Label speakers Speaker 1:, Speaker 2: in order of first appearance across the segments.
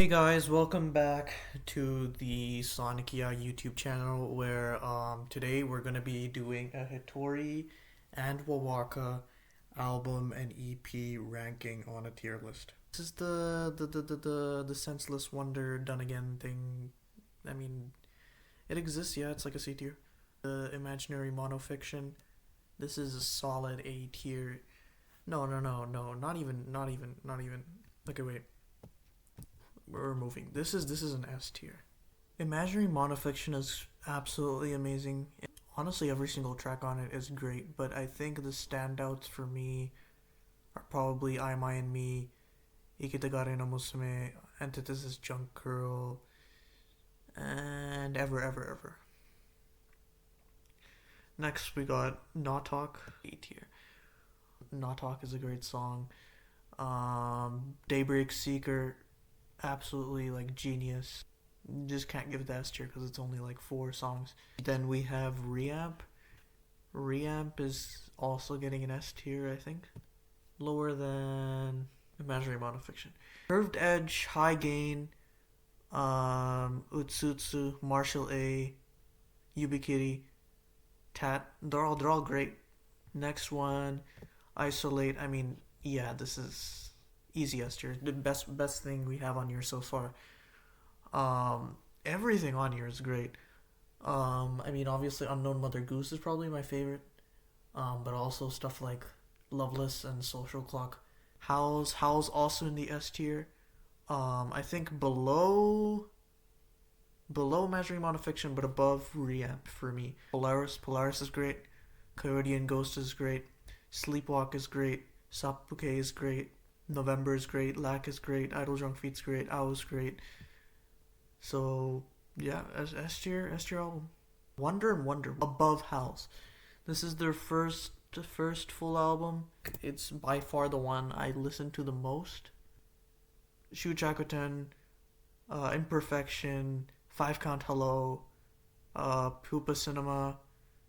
Speaker 1: Hey guys, welcome back to the Sonicia YouTube channel where today we're gonna be doing a Hitorie and wowaka album and EP ranking on a tier list. This is the senseless wonder done again thing. I mean, it exists, yeah, it's like a C tier. The imaginary monofiction. This is a solid A tier. No, not even. Okay, wait. We're moving. This is an S tier. Imaginary monofiction is absolutely amazing. Honestly, every single track on it is great, but I think the standouts for me are probably I, My, and Me, Ikitagare no Musume, Antithesis Junk Girl, and Ever. Next, we got Not Talk, A tier. Not Talk is a great song. Daybreak Seeker, absolutely like genius. Just can't give it the S tier because it's only like 4 songs. Then we have Reamp. Reamp is also getting an S tier, I think. Lower than Imaginary Monofiction. Curved Edge, High Gain, Utsutsu, Marshall A, Yubikiri, Tat. They're all great. Next one, Isolate. I mean, yeah, this is easy S tier. The best thing we have on here so far. Everything on here is great. I mean, obviously, Unknown Mother Goose is probably my favorite. But also stuff like Loveless and Social Clock. Howl's also in the S tier. I think below Imaginary Monofiction, but above Reamp for me. Polaris is great. Coyote and Ghost is great. Sleepwalk is great. Sapuke is great. November is great. Lack is great. Idle Drunk Feet's great. Ow is great. So yeah, S tier album. Wonder and Wonder above House. This is their first full album. It's by far the one I listen to the most. Shuchakoten, Imperfection, Five Count Hello, Pupa Cinema,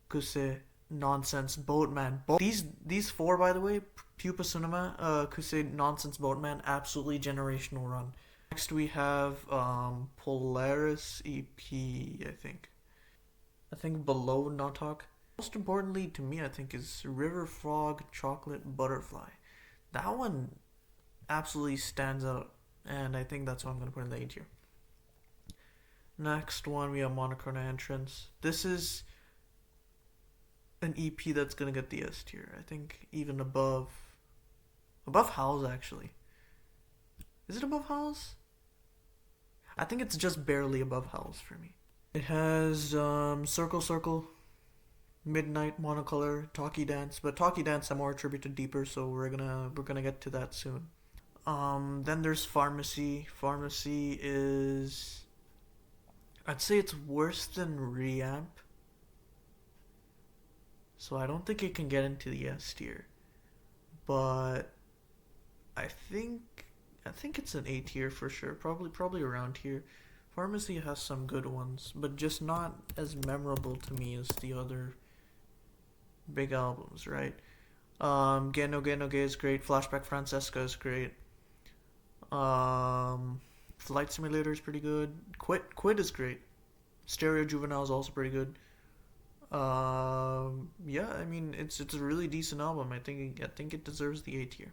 Speaker 1: Kuse, Nonsense, Boatman. These 4, by the way, Pupa Cinema, Kuse, Nonsense, Boatman, absolutely generational run. Next we have Polaris EP, I think. I think below Not Talk. Most importantly to me, I think, is River Frog Chocolate Butterfly. That one absolutely stands out, and I think that's what I'm going to put in the A tier. Next one, we have Monochrona Entrance. This is an EP that's going to get the S tier. I think even above Howl's, actually. Is it above Howl's? I think it's just barely above Howl's for me. It has Circle, Midnight, Monocolor, Talkie Dance, but Talkie Dance I'm more attributed to Deeper, so we're gonna get to that soon. Then there's Pharmacy. Pharmacy is, I'd say it's worse than Reamp, so I don't think it can get into the S tier. But I think it's an A tier for sure. Probably around here. Pharmacy has some good ones, but just not as memorable to me as the other big albums, right? Geno Gay is great. Flashback Francesca is great. Flight Simulator is pretty good. Quit is great. Stereo Juvenile is also pretty good. Yeah, I mean it's a really decent album. I think it deserves the A tier.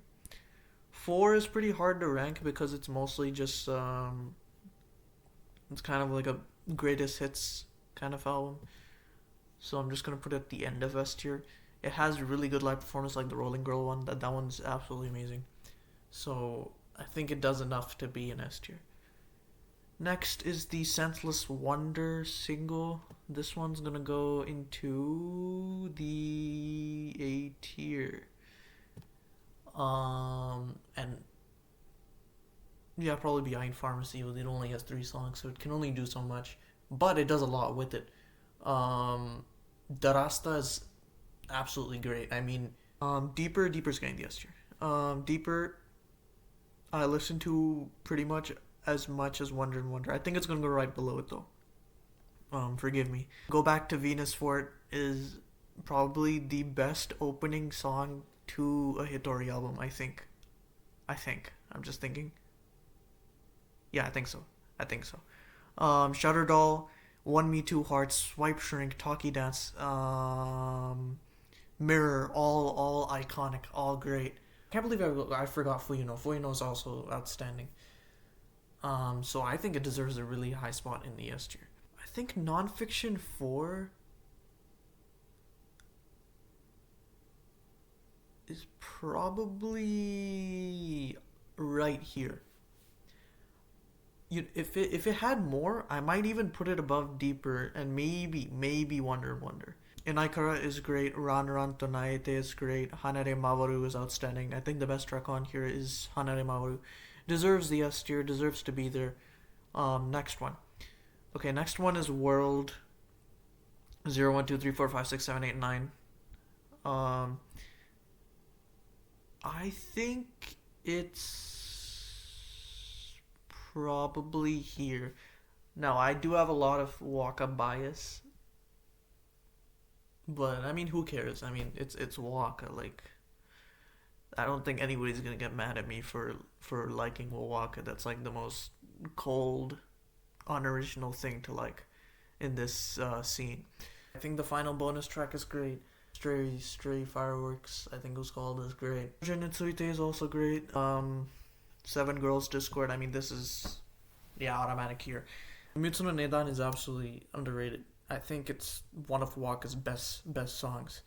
Speaker 1: 4 is pretty hard to rank because it's mostly just it's kind of like a greatest hits kind of album. So I'm just gonna put it at the end of S tier. It has really good live performance like the Rolling Girl one. That one's absolutely amazing. So I think it does enough to be an S tier. Next is the Senseless Wonder single. This one's gonna go into the A tier. And yeah, probably behind Pharmacy. It only has 3 songs, so it can only do so much. But it does a lot with it. Darasta is absolutely great. I mean, Deeper's getting the S tier. Deeper, I listen to pretty much as Wonder and Wonder. I think it's gonna go right below it though. Forgive me. Go Back to Venus Fort is probably the best opening song to a Hitorie album. I think. I'm just thinking. Yeah, I think so. I think so. Shutter Doll, One Me Two Hearts, Swipe Shrink, Talkie Dance, Mirror, all iconic, all great. Can't believe I forgot Fuyuno. Fuyuno is also outstanding. So I think it deserves a really high spot in the S tier. I think Nonfiction 4 is probably right here. If it had more, I might even put it above Deeper and maybe Wonder. Inaikara is great. Ran Ran Tonaete is great. Hanare Mawaru is outstanding. I think the best track on here is Hanare Mawaru. Deserves the S tier. Deserves to be there. Next one. Okay, next one is World 0, 1, 2, 3, 4, 5, 6, 7, 8, 9. I think it's probably here. Now, I do have a lot of Waka bias, but I mean, who cares? I mean, it's Waka. Like, I don't think anybody's gonna get mad at me for liking Wowaka. That's like the most cold, unoriginal thing to like in this scene. I think the final bonus track is great. Stray Fireworks, I think it was called, is great. Genitsuite is also great. Seven Girls Discord, I mean, this is, yeah, automatic here. Mitsuno Nedan is absolutely underrated. I think it's one of Waka's best songs.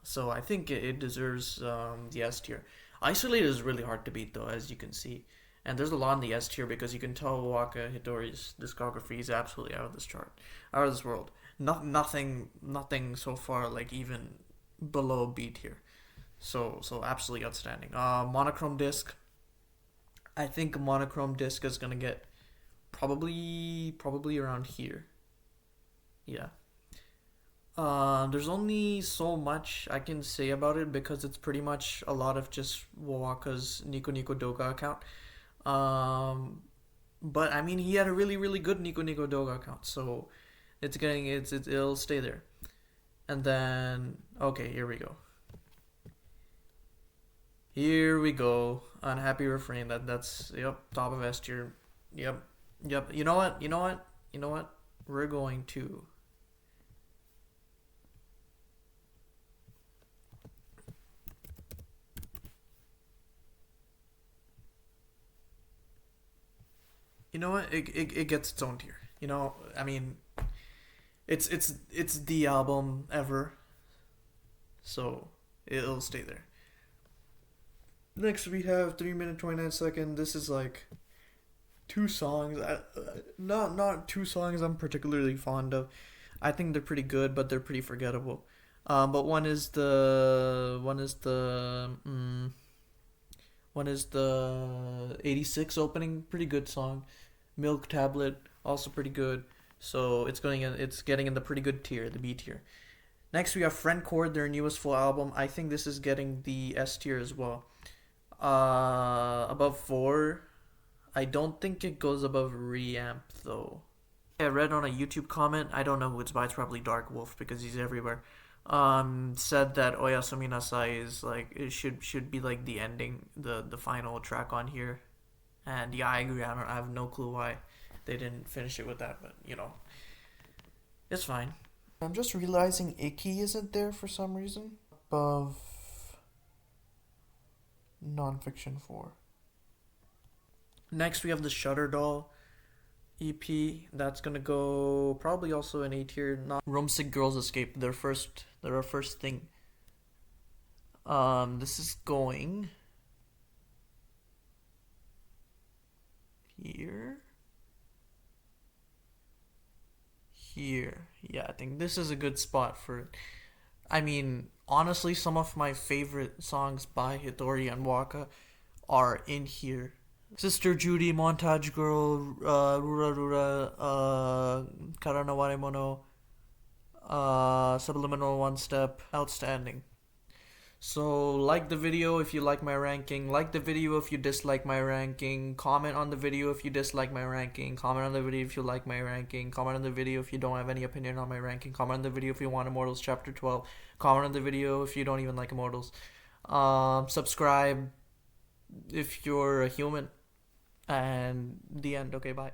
Speaker 1: So I think it deserves the S tier. Isolated is really hard to beat though, as you can see. And there's a lot in the S tier because you can tell Waka Hitorie's discography is absolutely out of this chart, out of this world. Nothing so far like even below B tier. So absolutely outstanding. Monochrome disc. I think monochrome disc is gonna get probably around here. Yeah. There's only so much I can say about it because it's pretty much a lot of just Wowaka's Nico Nico Doga account. Um, but I mean, he had a really good Nico Nico Doga account, so it'll stay there. And then okay, here we go. Here we go. Unhappy refrain. That's yep, top of S tier. Yep. You know what? We're going to it gets its own tier. I mean, it's the album ever, so it'll stay there. Next we have 3 minute 29 second. This is like two songs. Not two songs I'm particularly fond of. I think they're pretty good, but they're pretty forgettable. But one is the 86 opening, pretty good song. Milk Tablet, also pretty good. So it's getting in the pretty good tier, the B tier. Next we have Friend Chord, their newest full album. I think this is getting the S tier as well. Above 4. I don't think it goes above Reamp though. I read on a YouTube comment, I don't know who it's by, it's probably Dark Wolf because he's everywhere. Said that Oyasumi Nasai is like it should be like the ending, the final track on here. And yeah, I agree. I have no clue why they didn't finish it with that, but it's fine. I'm just realizing Icky isn't there for some reason. Above Nonfiction 4. Next we have the Shutter Doll EP. That's gonna go probably also an A tier. Not Romesick Girls Escape. Their first thing. This is going here. Yeah, I think this is a good spot for it. I mean, honestly, some of my favorite songs by Hitorie and Waka are in here. Sister Judy, Montage Girl, Rura Rura, Karana Waremono, Subliminal One Step, outstanding. So like the video if you like my ranking, like the video if you dislike my ranking, comment on the video if you dislike my ranking, comment on the video if you like my ranking, comment on the video if you don't have any opinion on my ranking, comment on the video if you want Immortals Chapter 12, comment on the video if you don't even like Immortals. Subscribe if you're a human. And the end. Okay, bye.